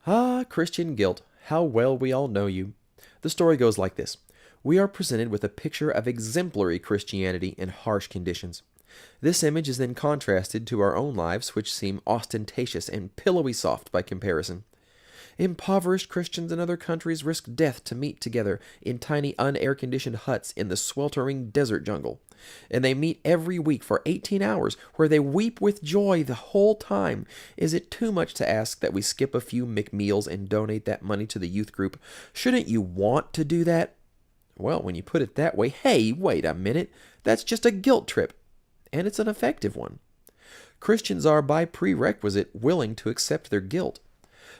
Ah, Christian guilt, how well we all know you. The story goes like this. We are presented with a picture of exemplary Christianity in harsh conditions. This image is then contrasted to our own lives, which seem ostentatious and pillowy soft by comparison. Impoverished Christians in other countries risk death to meet together in tiny unair-conditioned huts in the sweltering desert jungle. And they meet every week for 18 hours, where they weep with joy the whole time. Is it too much to ask that we skip a few McMeals and donate that money to the youth group? Shouldn't you want to do that? Well, when you put it that way, hey, wait a minute. That's just a guilt trip. And it's an effective one. Christians are, by prerequisite, willing to accept their guilt.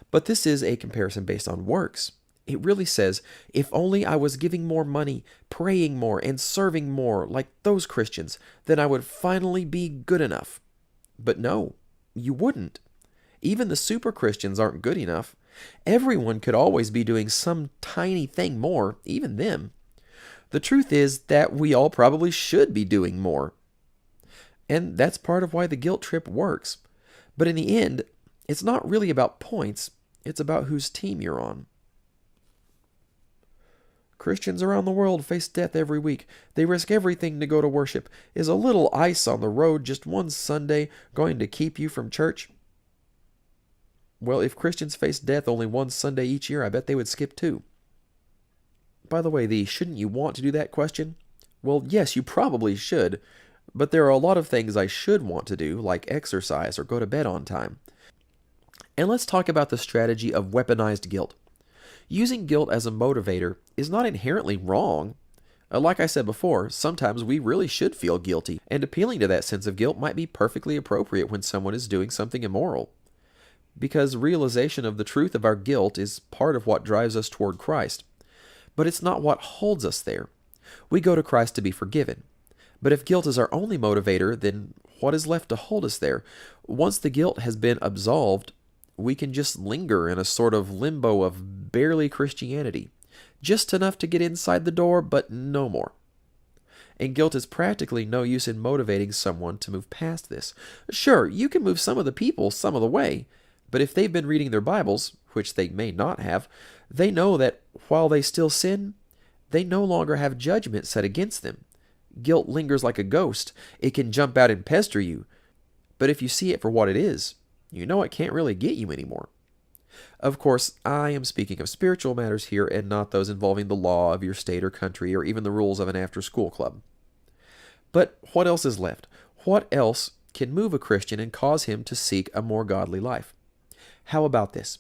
But this is a comparison based on works. It really says, if only I was giving more money, praying more, and serving more like those Christians, then I would finally be good enough. But no, you wouldn't. Even the super Christians aren't good enough. Everyone could always be doing some tiny thing more, even them. The truth is that we all probably should be doing more. And that's part of why the guilt trip works. But in the end, it's not really about points, it's about whose team you're on. Christians around the world face death every week. They risk everything to go to worship. Is a little ice on the road just one Sunday going to keep you from church? Well, if Christians face death only one Sunday each year, I bet they would skip two. By the way, the shouldn't you want to do that question? Well, yes, you probably should, but there are a lot of things I should want to do, like exercise or go to bed on time. And let's talk about the strategy of weaponized guilt. Using guilt as a motivator is not inherently wrong. Like I said before, sometimes we really should feel guilty, and appealing to that sense of guilt might be perfectly appropriate when someone is doing something immoral. Because realization of the truth of our guilt is part of what drives us toward Christ. But it's not what holds us there. We go to Christ to be forgiven. But if guilt is our only motivator, then what is left to hold us there? Once the guilt has been absolved, we can just linger in a sort of limbo of barely Christianity. Just enough to get inside the door, but no more. And guilt is practically no use in motivating someone to move past this. Sure, you can move some of the people some of the way, but if they've been reading their Bibles, which they may not have, they know that while they still sin, they no longer have judgment set against them. Guilt lingers like a ghost. It can jump out and pester you. But if you see it for what it is, you know it can't really get you anymore. Of course, I am speaking of spiritual matters here and not those involving the law of your state or country or even the rules of an after-school club. But what else is left? What else can move a Christian and cause him to seek a more godly life? How about this?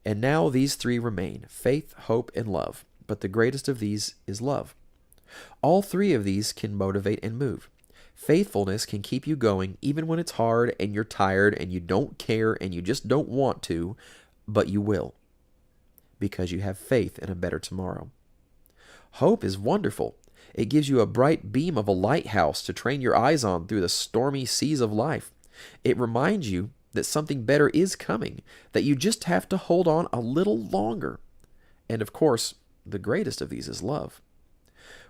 And now these three remain, faith, hope, and love. But the greatest of these is love. All three of these can motivate and move. Faithfulness can keep you going even when it's hard and you're tired and you don't care and you just don't want to, but you will, because you have faith in a better tomorrow. Hope is wonderful. It gives you a bright beam of a lighthouse to train your eyes on through the stormy seas of life. It reminds you that something better is coming, that you just have to hold on a little longer. And of course, the greatest of these is love.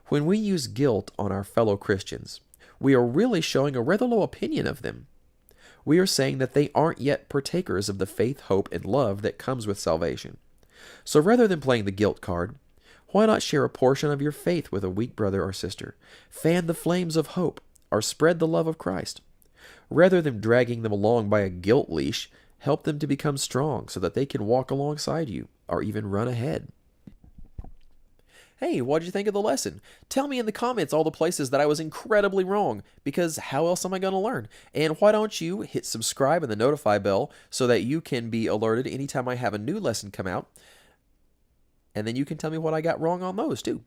When we use guilt on our fellow Christians, we are really showing a rather low opinion of them. We are saying that they aren't yet partakers of the faith, hope, and love that comes with salvation. So rather than playing the guilt card, why not share a portion of your faith with a weak brother or sister? Fan the flames of hope, or spread the love of Christ. Rather than dragging them along by a guilt leash, help them to become strong so that they can walk alongside you, or even run ahead. Hey, what did you think of the lesson? Tell me in the comments all the places that I was incredibly wrong, because how else am I going to learn? And why don't you hit subscribe and the notify bell so that you can be alerted anytime I have a new lesson come out, and then you can tell me what I got wrong on those too.